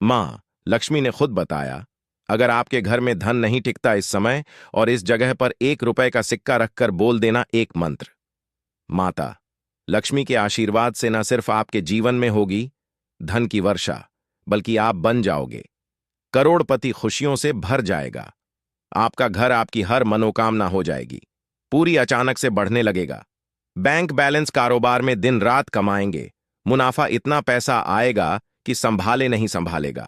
माँ लक्ष्मी ने खुद बताया, अगर आपके घर में धन नहीं टिकता इस समय और इस जगह पर 1 रुपए का सिक्का रखकर बोल देना एक मंत्र। माता लक्ष्मी के आशीर्वाद से न सिर्फ आपके जीवन में होगी धन की वर्षा, बल्कि आप बन जाओगे करोड़पति। खुशियों से भर जाएगा आपका घर, आपकी हर मनोकामना हो जाएगी पूरी, अचानक से बढ़ने लगेगा। बैंक बैलेंस, कारोबार में दिन रात कमाएंगे, मुनाफा इतना पैसा आएगा कि संभाले नहीं संभालेगा।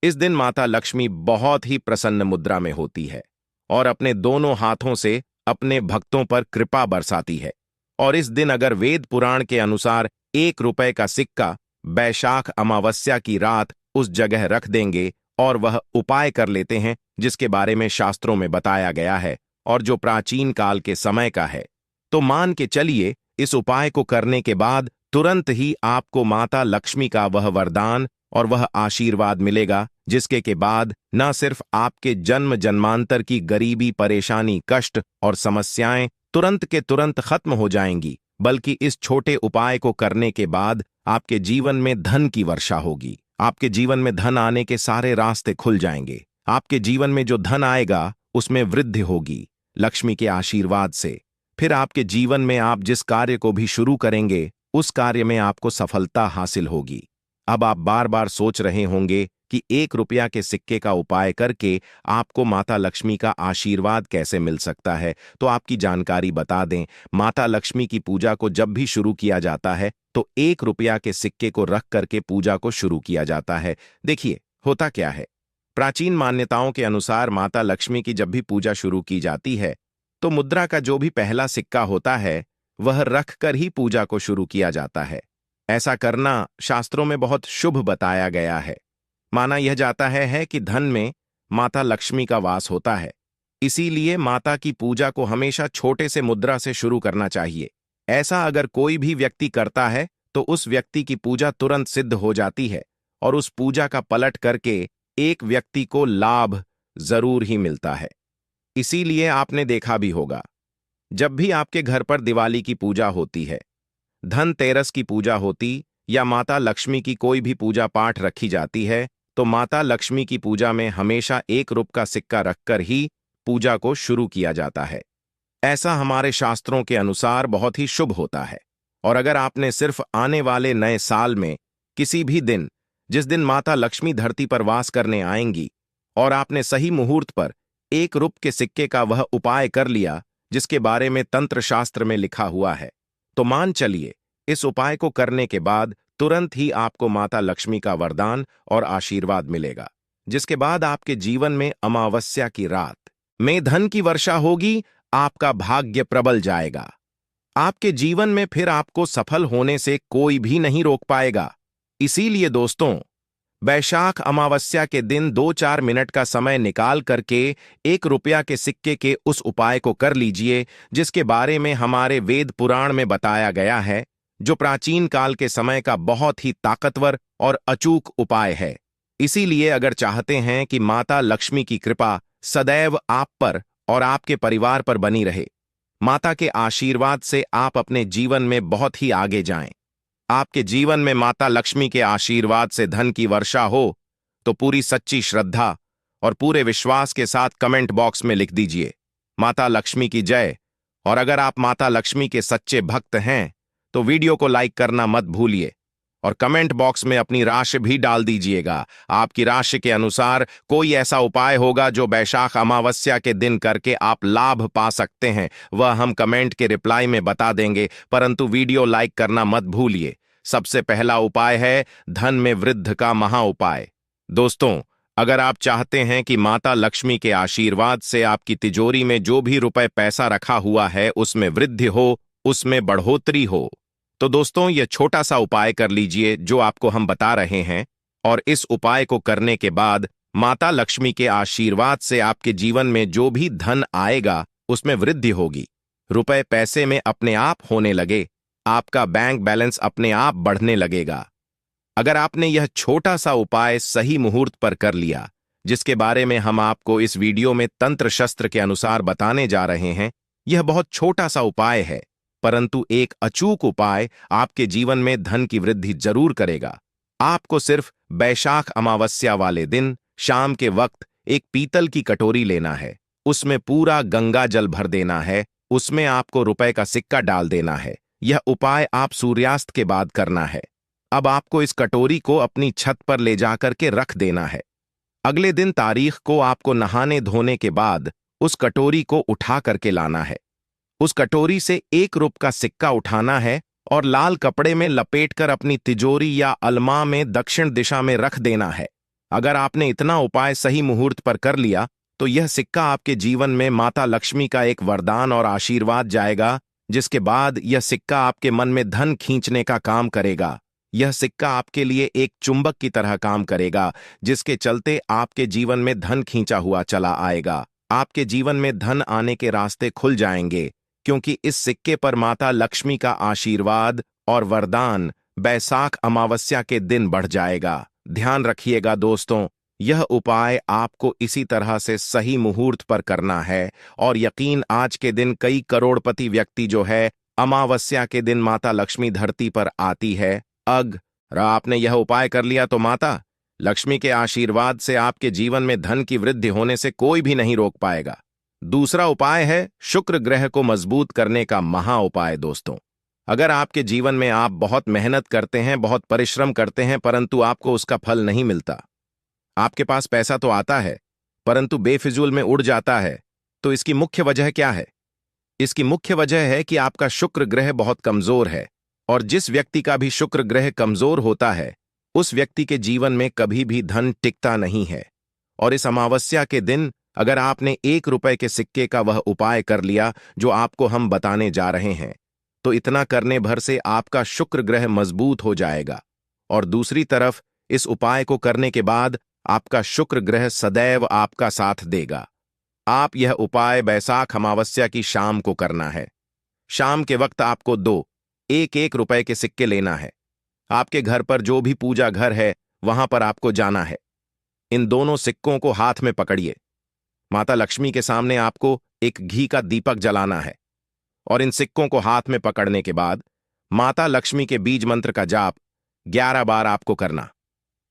इस दिन माता लक्ष्मी बहुत ही प्रसन्न मुद्रा में होती है और अपने दोनों हाथों से अपने भक्तों पर कृपा बरसाती है। और इस दिन अगर वेद पुराण के अनुसार 1 रुपए का सिक्का बैशाख अमावस्या की रात उस जगह रख देंगे और वह उपाय कर लेते हैं जिसके बारे में शास्त्रों में बताया गया है और जो प्राचीन काल के समय का है, तो मान के चलिए इस उपाय को करने के बाद तुरंत ही आपको माता लक्ष्मी का वह वरदान और वह आशीर्वाद मिलेगा जिसके के बाद न सिर्फ आपके जन्म जन्मांतर की गरीबी, परेशानी, कष्ट और समस्याएं तुरंत के तुरंत खत्म हो जाएंगी, बल्कि इस छोटे उपाय को करने के बाद आपके जीवन में धन की वर्षा होगी। आपके जीवन में धन आने के सारे रास्ते खुल जाएंगे। आपके जीवन में जो धन आएगा उसमें वृद्धि होगी लक्ष्मी के आशीर्वाद से। फिर आपके जीवन में आप जिस कार्य को भी शुरू करेंगे उस कार्य में आपको सफलता हासिल होगी। अब आप बार बार सोच रहे होंगे कि 1 रुपया के सिक्के का उपाय करके आपको माता लक्ष्मी का आशीर्वाद कैसे मिल सकता है, तो आपकी जानकारी बता दें। माता लक्ष्मी की पूजा को जब भी शुरू किया जाता है तो 1 रुपया के सिक्के को रख करके पूजा को शुरू किया जाता है। देखिए होता क्या है, प्राचीन मान्यताओं के अनुसार माता लक्ष्मी की जब भी पूजा शुरू की जाती है तो मुद्रा का जो भी पहला सिक्का होता है वह रख कर ही पूजा को शुरू किया जाता है। ऐसा करना शास्त्रों में बहुत शुभ बताया गया है। माना यह जाता है कि धन में माता लक्ष्मी का वास होता है, इसीलिए माता की पूजा को हमेशा छोटे से मुद्रा से शुरू करना चाहिए। ऐसा अगर कोई भी व्यक्ति करता है तो उस व्यक्ति की पूजा तुरंत सिद्ध हो जाती है और उस पूजा का पलट करके एक व्यक्ति को लाभ जरूर ही मिलता है। इसीलिए आपने देखा भी होगा, जब भी आपके घर पर दिवाली की पूजा होती है, धनतेरस की पूजा होती या माता लक्ष्मी की कोई भी पूजा पाठ रखी जाती है, तो माता लक्ष्मी की पूजा में हमेशा 1 रुपये का सिक्का रखकर ही पूजा को शुरू किया जाता है। ऐसा हमारे शास्त्रों के अनुसार बहुत ही शुभ होता है। और अगर आपने सिर्फ आने वाले नए साल में किसी भी दिन, जिस दिन माता लक्ष्मी धरती पर वास करने आएंगी, और आपने सही मुहूर्त पर 1 रुपये के सिक्के का वह उपाय कर लिया जिसके बारे में तंत्र शास्त्र में लिखा हुआ है, तो मान चलिए इस उपाय को करने के बाद तुरंत ही आपको माता लक्ष्मी का वरदान और आशीर्वाद मिलेगा, जिसके बाद आपके जीवन में अमावस्या की रात में धन की वर्षा होगी। आपका भाग्य प्रबल जाएगा। आपके जीवन में फिर आपको सफल होने से कोई भी नहीं रोक पाएगा। इसीलिए दोस्तों, बैशाख अमावस्या के दिन 2-4 मिनट का समय निकाल करके 1 रुपया के सिक्के के उस उपाय को कर लीजिए जिसके बारे में हमारे वेद पुराण में बताया गया है, जो प्राचीन काल के समय का बहुत ही ताकतवर और अचूक उपाय है। इसीलिए अगर चाहते हैं कि माता लक्ष्मी की कृपा सदैव आप पर और आपके परिवार पर बनी रहे, माता के आशीर्वाद से आप अपने जीवन में बहुत ही आगे जाएं, आपके जीवन में माता लक्ष्मी के आशीर्वाद से धन की वर्षा हो, तो पूरी सच्ची श्रद्धा और पूरे विश्वास के साथ कमेंट बॉक्स में लिख दीजिए, माता लक्ष्मी की जय। और अगर आप माता लक्ष्मी के सच्चे भक्त हैं तो वीडियो को लाइक करना मत भूलिए और कमेंट बॉक्स में अपनी राशि भी डाल दीजिएगा। आपकी राशि के अनुसार कोई ऐसा उपाय होगा जो बैशाख अमावस्या के दिन करके आप लाभ पा सकते हैं, वह हम कमेंट के रिप्लाई में बता देंगे, परंतु वीडियो लाइक करना मत भूलिए। सबसे पहला उपाय है धन में वृद्धि का महा उपाय। दोस्तों, अगर आप चाहते हैं कि माता लक्ष्मी के आशीर्वाद से आपकी तिजोरी में जो भी रुपए पैसा रखा हुआ है उसमें वृद्धि हो, उसमें बढ़ोतरी हो, तो दोस्तों यह छोटा सा उपाय कर लीजिए जो आपको हम बता रहे हैं। और इस उपाय को करने के बाद माता लक्ष्मी के आशीर्वाद से आपके जीवन में जो भी धन आएगा उसमें वृद्धि होगी, रुपए पैसे में अपने आप होने लगे, आपका बैंक बैलेंस अपने आप बढ़ने लगेगा। अगर आपने यह छोटा सा उपाय सही मुहूर्त पर कर लिया, जिसके बारे में हम आपको इस वीडियो में तंत्र शस्त्र के अनुसार बताने जा रहे हैं, यह बहुत छोटा सा उपाय है, परंतु एक अचूक उपाय आपके जीवन में धन की वृद्धि जरूर करेगा। आपको सिर्फ बैशाख अमावस्या वाले दिन शाम के वक्त एक पीतल की कटोरी लेना है, उसमें पूरा गंगा जल भर देना है, उसमें आपको रुपए का सिक्का डाल देना है। यह उपाय आप सूर्यास्त के बाद करना है। अब आपको इस कटोरी को अपनी छत पर ले जाकर के रख देना है। अगले दिन तारीख को आपको नहाने धोने के बाद उस कटोरी को उठा करके लाना है। उस कटोरी से 1 रुपए का सिक्का उठाना है और लाल कपड़े में लपेटकर अपनी तिजोरी या अलमा में दक्षिण दिशा में रख देना है। अगर आपने इतना उपाय सही मुहूर्त पर कर लिया तो यह सिक्का आपके जीवन में माता लक्ष्मी का एक वरदान और आशीर्वाद जाएगा, जिसके बाद यह सिक्का आपके मन में धन खींचने का काम करेगा। यह सिक्का आपके लिए एक चुंबक की तरह काम करेगा, जिसके चलते आपके जीवन में धन खींचा हुआ चला आएगा। आपके जीवन में धन आने के रास्ते खुल जाएंगे, क्योंकि इस सिक्के पर माता लक्ष्मी का आशीर्वाद और वरदान बैसाख अमावस्या के दिन बढ़ जाएगा। ध्यान रखिएगा दोस्तों, यह उपाय आपको इसी तरह से सही मुहूर्त पर करना है और यकीन आज के दिन कई करोड़पति व्यक्ति जो है अमावस्या के दिन माता लक्ष्मी धरती पर आती है। अगर आपने यह उपाय कर लिया तो माता लक्ष्मी के आशीर्वाद से आपके जीवन में धन की वृद्धि होने से कोई भी नहीं रोक पाएगा। दूसरा उपाय है शुक्र ग्रह को मजबूत करने का महा उपाय। दोस्तों, अगर आपके जीवन में आप बहुत मेहनत करते हैं, बहुत परिश्रम करते हैं, परंतु आपको उसका फल नहीं मिलता, आपके पास पैसा तो आता है परंतु बेफिजूल में उड़ जाता है, तो इसकी मुख्य वजह क्या है? इसकी मुख्य वजह है कि आपका शुक्र ग्रह बहुत कमजोर है, और जिस व्यक्ति का भी शुक्र ग्रह कमजोर होता है उस व्यक्ति के जीवन में कभी भी धन टिकता नहीं है। और इस अमावस्या के दिन अगर आपने 1 रुपए के सिक्के का वह उपाय कर लिया जो आपको हम बताने जा रहे हैं, तो इतना करने भर से आपका शुक्र ग्रह मजबूत हो जाएगा। और दूसरी तरफ इस उपाय को करने के बाद आपका शुक्र ग्रह सदैव आपका साथ देगा। आप यह उपाय बैसाख अमावस्या की शाम को करना है। शाम के वक्त आपको 2 1-1 रुपए के सिक्के लेना है। आपके घर पर जो भी पूजा घर है वहां पर आपको जाना है। इन दोनों सिक्कों को हाथ में पकड़िए। माता लक्ष्मी के सामने आपको एक घी का दीपक जलाना है और इन सिक्कों को हाथ में पकड़ने के बाद माता लक्ष्मी के बीज मंत्र का जाप 11 बार आपको करना।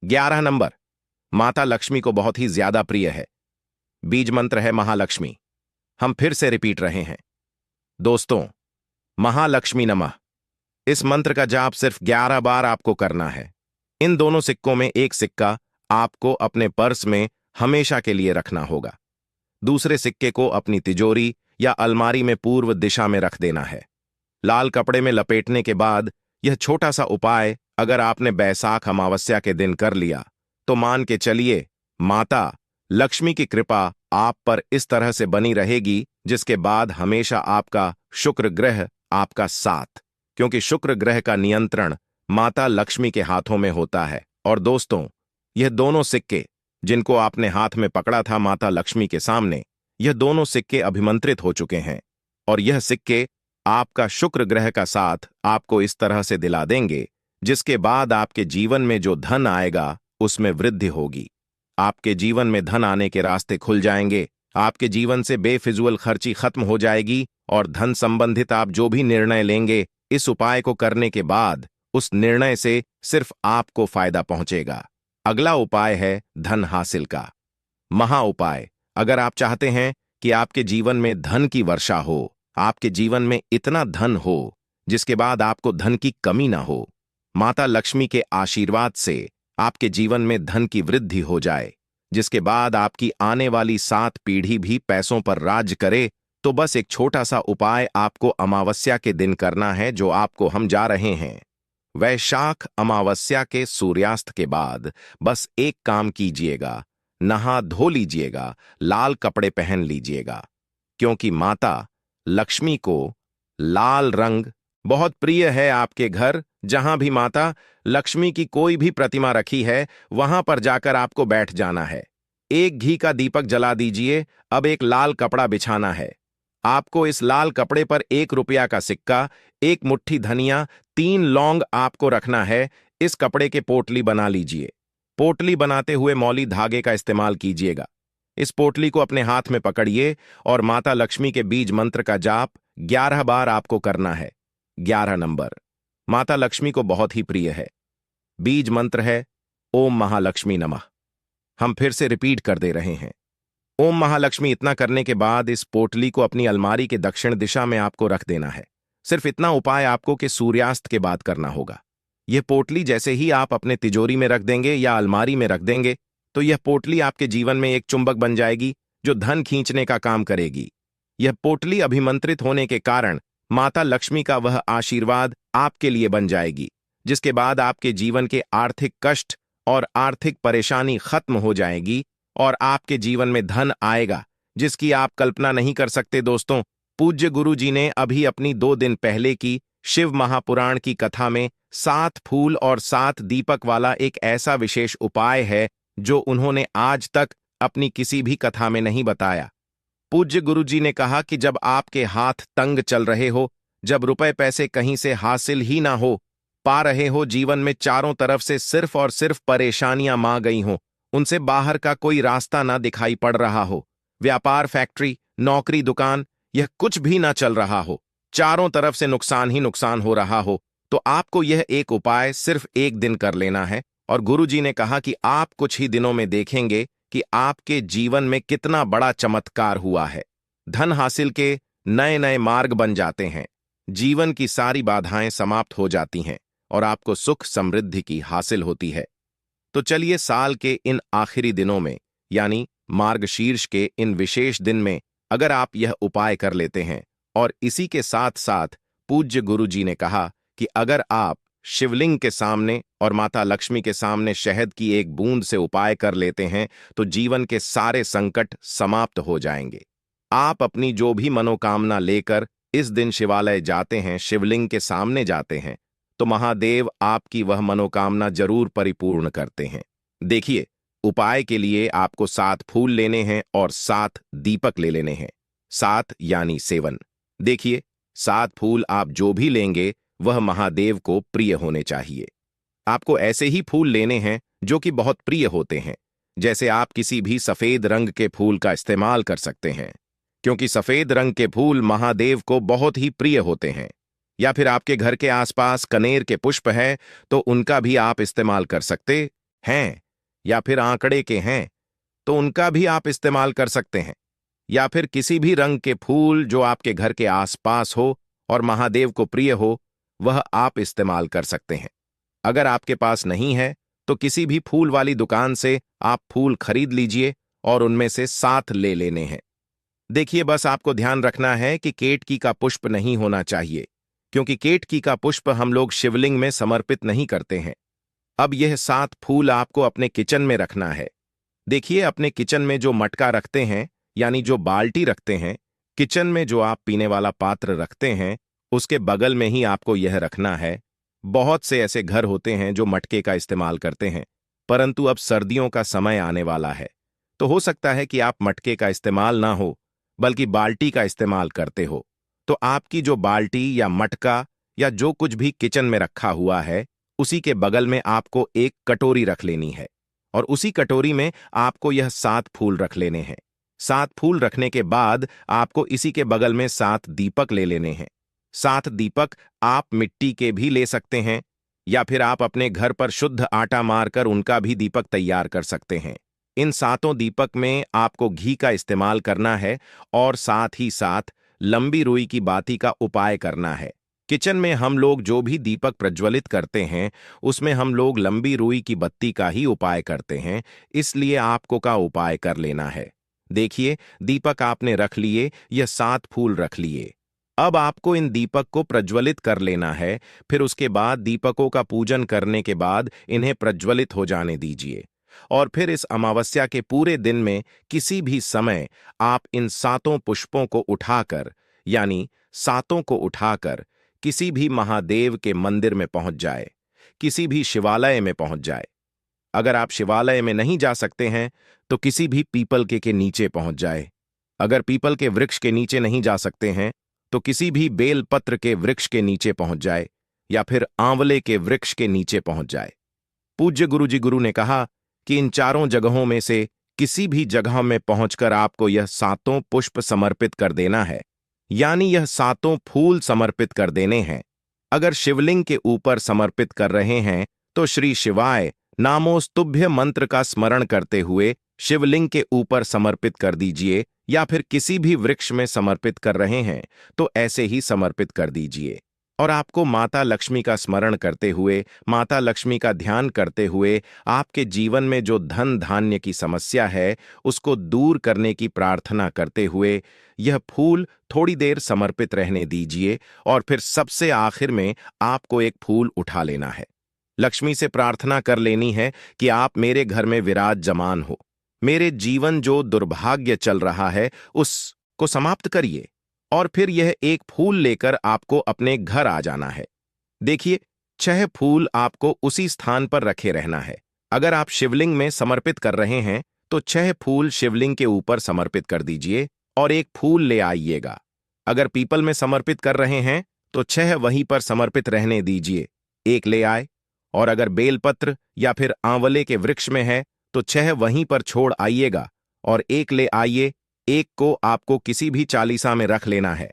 11 नंबर माता लक्ष्मी को बहुत ही ज्यादा प्रिय है। बीज मंत्र है महालक्ष्मी। हम फिर से रिपीट रहे हैं दोस्तों, महालक्ष्मी नमः। इस मंत्र का जाप सिर्फ 11 बार आपको करना है। इन दोनों सिक्कों में एक सिक्का आपको अपने पर्स में हमेशा के लिए रखना होगा। दूसरे सिक्के को अपनी तिजोरी या अलमारी में पूर्व दिशा में रख देना है। लाल कपड़े में लपेटने के बाद यह छोटा सा उपाय अगर आपने बैसाख अमावस्या के दिन कर लिया तो मान के चलिए माता लक्ष्मी की कृपा आप पर इस तरह से बनी रहेगी, जिसके बाद हमेशा आपका शुक्र ग्रह आपका साथ, क्योंकि शुक्र ग्रह का नियंत्रण माता लक्ष्मी के हाथों में होता है। और दोस्तों, यह दोनों सिक्के जिनको आपने हाथ में पकड़ा था माता लक्ष्मी के सामने, यह दोनों सिक्के अभिमंत्रित हो चुके हैं और यह सिक्के आपका शुक्र ग्रह का साथ आपको इस तरह से दिला देंगे, जिसके बाद आपके जीवन में जो धन आएगा उसमें वृद्धि होगी। आपके जीवन में धन आने के रास्ते खुल जाएंगे, आपके जीवन से बेफिजूल खर्ची खत्म हो जाएगी और धन संबंधित आप जो भी निर्णय लेंगे इस उपाय को करने के बाद उस निर्णय से सिर्फ आपको फायदा पहुंचेगा। अगला उपाय है धन हासिल का महा उपाय। अगर आप चाहते हैं कि आपके जीवन में धन की वर्षा हो, आपके जीवन में इतना धन हो जिसके बाद आपको धन की कमी ना हो, माता लक्ष्मी के आशीर्वाद से आपके जीवन में धन की वृद्धि हो जाए, जिसके बाद आपकी आने वाली 7 पीढ़ी भी पैसों पर राज करे, तो बस एक छोटा सा उपाय आपको अमावस्या के दिन करना है जो आपको हम जा रहे हैं। वैशाख अमावस्या के सूर्यास्त के बाद बस एक काम कीजिएगा, नहा धो लीजिएगा, लाल कपड़े पहन लीजिएगा, क्योंकि माता लक्ष्मी को लाल रंग बहुत प्रिय है। आपके घर जहां भी माता लक्ष्मी की कोई भी प्रतिमा रखी है वहां पर जाकर आपको बैठ जाना है। एक घी का दीपक जला दीजिए। अब एक लाल कपड़ा बिछाना है। आपको इस लाल कपड़े पर 1 रुपया का सिक्का, 1 मुट्ठी धनिया, 3 लौंग आपको रखना है। इस कपड़े के पोटली बना लीजिए। पोटली बनाते हुए मौली धागे का इस्तेमाल कीजिएगा। इस पोटली को अपने हाथ में पकड़िए और माता लक्ष्मी के बीज मंत्र का जाप 11 बार आपको करना है। 11 नंबर माता लक्ष्मी को बहुत ही प्रिय है। बीज मंत्र है ओम महालक्ष्मी नमः। हम फिर से रिपीट कर दे रहे हैं। ओम महालक्ष्मी। इतना करने के बाद इस पोटली को अपनी अलमारी के दक्षिण दिशा में आपको रख देना है। सिर्फ इतना उपाय आपको कि सूर्यास्त के बाद करना होगा। यह पोटली जैसे ही आप अपने तिजोरी में रख देंगे या अलमारी में रख देंगे तो यह पोटली आपके जीवन में एक चुंबक बन जाएगी जो धन खींचने का काम करेगी। यह पोटली अभिमंत्रित होने के कारण माता लक्ष्मी का वह आशीर्वाद आपके लिए बन जाएगी, जिसके बाद आपके जीवन के आर्थिक कष्ट और आर्थिक परेशानी खत्म हो जाएगी और आपके जीवन में धन आएगा जिसकी आप कल्पना नहीं कर सकते। दोस्तों, पूज्य गुरु जी ने अभी अपनी 2 दिन पहले की शिव महापुराण की कथा में 7 फूल और 7 दीपक वाला एक ऐसा विशेष उपाय है जो उन्होंने आज तक अपनी किसी भी कथा में नहीं बताया। पूज्य गुरु जी ने कहा कि जब आपके हाथ तंग चल रहे हो, जब रुपए पैसे कहीं से हासिल ही ना हो पा रहे हो, जीवन में चारों तरफ से सिर्फ और सिर्फ परेशानियां मा गई हों, उनसे बाहर का कोई रास्ता ना दिखाई पड़ रहा हो, व्यापार, फैक्ट्री, नौकरी, दुकान, यह कुछ भी ना चल रहा हो, चारों तरफ से नुकसान ही नुकसान हो रहा हो, तो आपको यह एक उपाय सिर्फ 1 दिन कर लेना है। और गुरुजी ने कहा कि आप कुछ ही दिनों में देखेंगे कि आपके जीवन में कितना बड़ा चमत्कार हुआ है। धन हासिल के नए नए मार्ग बन जाते हैं, जीवन की सारी बाधाएं समाप्त हो जाती हैं और आपको सुख समृद्धि की हासिल होती है। तो चलिए, साल के इन आखिरी दिनों में यानी मार्गशीर्ष के इन विशेष दिन में अगर आप यह उपाय कर लेते हैं, और इसी के साथ साथ पूज्य गुरु जी ने कहा कि अगर आप शिवलिंग के सामने और माता लक्ष्मी के सामने शहद की एक बूंद से उपाय कर लेते हैं तो जीवन के सारे संकट समाप्त हो जाएंगे। आप अपनी जो भी मनोकामना लेकर इस दिन शिवालय जाते हैं, शिवलिंग के सामने जाते हैं, तो महादेव आपकी वह मनोकामना जरूर परिपूर्ण करते हैं। देखिए, उपाय के लिए आपको 7 फूल लेने हैं और 7 दीपक ले लेने हैं। 7 यानी 7। देखिए, 7 फूल आप जो भी लेंगे वह महादेव को प्रिय होने चाहिए। आपको ऐसे ही फूल लेने हैं जो कि बहुत प्रिय होते हैं। जैसे आप किसी भी सफेद रंग के फूल का इस्तेमाल कर सकते हैं, क्योंकि सफेद रंग के फूल महादेव को बहुत ही प्रिय होते हैं। या फिर आपके घर के आसपास कनेर के पुष्प है तो उनका भी आप इस्तेमाल कर सकते हैं। या फिर आंकड़े के हैं तो उनका भी आप इस्तेमाल कर सकते हैं। या फिर किसी भी रंग के फूल जो आपके घर के आसपास हो और महादेव को प्रिय हो, वह आप इस्तेमाल कर सकते हैं। अगर आपके पास नहीं है तो किसी भी फूल वाली दुकान से आप फूल खरीद लीजिए और उनमें से 7 ले लेने हैं। देखिए, बस आपको ध्यान रखना है कि केतकी का पुष्प नहीं होना चाहिए, क्योंकि केतकी का पुष्प हम लोग शिवलिंग में समर्पित नहीं करते हैं। अब यह 7 फूल आपको अपने किचन में रखना है। देखिए, अपने किचन में जो मटका रखते हैं यानी जो बाल्टी रखते हैं, किचन में जो आप पीने वाला पात्र रखते हैं, उसके बगल में ही आपको यह रखना है। बहुत से ऐसे घर होते हैं जो मटके का इस्तेमाल करते हैं, परंतु अब सर्दियों का समय आने वाला है, तो हो सकता है कि आप मटके का इस्तेमाल ना हो बल्कि बाल्टी का इस्तेमाल करते हो। तो आपकी जो बाल्टी या मटका या जो कुछ भी किचन में रखा हुआ है, उसी के बगल में आपको एक कटोरी रख लेनी है और उसी कटोरी में आपको यह 7 फूल रख लेने हैं। 7 फूल रखने के बाद आपको इसी के बगल में 7 दीपक ले लेने हैं। 7 दीपक आप मिट्टी के भी ले सकते हैं या फिर आप अपने घर पर शुद्ध आटा मारकर उनका भी दीपक तैयार कर सकते हैं। इन 7 दीपक में आपको घी का इस्तेमाल करना है और साथ ही साथ लंबी रुई की बाती का उपाय करना है। किचन में हम लोग जो भी दीपक प्रज्वलित करते हैं उसमें हम लोग लंबी रुई की बत्ती का ही उपाय करते हैं, इसलिए आपको का उपाय कर लेना है। देखिए, दीपक आपने रख लिए, यह 7 फूल रख लिए। अब आपको इन दीपक को प्रज्वलित कर लेना है। फिर उसके बाद दीपकों का पूजन करने के बाद इन्हें प्रज्वलित हो जाने दीजिए और फिर इस अमावस्या के पूरे दिन में किसी भी समय आप इन 7 पुष्पों को उठाकर यानी 7 को उठाकर किसी भी महादेव के मंदिर में पहुंच जाए, किसी भी शिवालय में पहुंच जाए। अगर आप शिवालय में नहीं जा सकते हैं तो किसी भी पीपल के नीचे पहुंच जाए। अगर पीपल के वृक्ष के नीचे नहीं जा सकते हैं तो किसी भी बेलपत्र के वृक्ष के नीचे पहुंच जाए या फिर आंवले के वृक्ष के नीचे पहुंच जाए। पूज्य गुरु ने कहा कि इन चारों जगहों में से किसी भी जगह में पहुंचकर आपको यह 7 पुष्प समर्पित कर देना है, यानी यह 7 फूल समर्पित कर देने हैं। अगर शिवलिंग के ऊपर समर्पित कर रहे हैं तो श्री शिवाय नामोस्तुभ्य मंत्र का स्मरण करते हुए शिवलिंग के ऊपर समर्पित कर दीजिए, या फिर किसी भी वृक्ष में समर्पित कर रहे हैं तो ऐसे ही समर्पित कर दीजिए। और आपको माता लक्ष्मी का स्मरण करते हुए, माता लक्ष्मी का ध्यान करते हुए आपके जीवन में जो धन धान्य की समस्या है उसको दूर करने की प्रार्थना करते हुए यह फूल थोड़ी देर समर्पित रहने दीजिए, और फिर सबसे आखिर में आपको एक फूल उठा लेना है। लक्ष्मी से प्रार्थना कर लेनी है कि आप मेरे घर में विराजमान हो, मेरे जीवन जो दुर्भाग्य चल रहा है उसको समाप्त करिए, और फिर यह एक फूल लेकर आपको अपने घर आ जाना है। देखिए, 6 फूल आपको उसी स्थान पर रखे रहना है। अगर आप शिवलिंग में समर्पित कर रहे हैं तो 6 फूल शिवलिंग के ऊपर समर्पित कर दीजिए और एक फूल ले आइएगा। अगर पीपल में समर्पित कर रहे हैं तो 6 वहीं पर समर्पित रहने दीजिए, एक ले आए। और अगर बेलपत्र या फिर आंवले के वृक्ष में है तो 6 वहीं पर छोड़ आइएगा और एक ले आइए। एक को आपको किसी भी चालीसा में रख लेना है।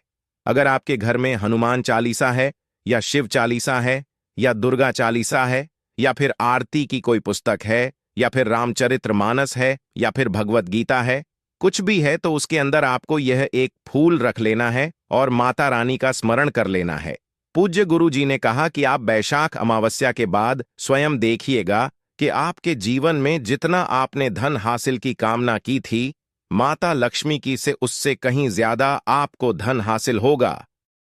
अगर आपके घर में हनुमान चालीसा है या शिव चालीसा है या दुर्गा चालीसा है या फिर आरती की कोई पुस्तक है या फिर रामचरितमानस है या फिर भगवत गीता है, कुछ भी है तो उसके अंदर आपको यह एक फूल रख लेना है और माता रानी का स्मरण कर लेना है। पूज्य गुरु जी ने कहा कि आप बैशाख अमावस्या के बाद स्वयं देखिएगा कि आपके जीवन में जितना आपने धन हासिल की कामना की थी, माता लक्ष्मी की से उससे कहीं ज्यादा आपको धन हासिल होगा।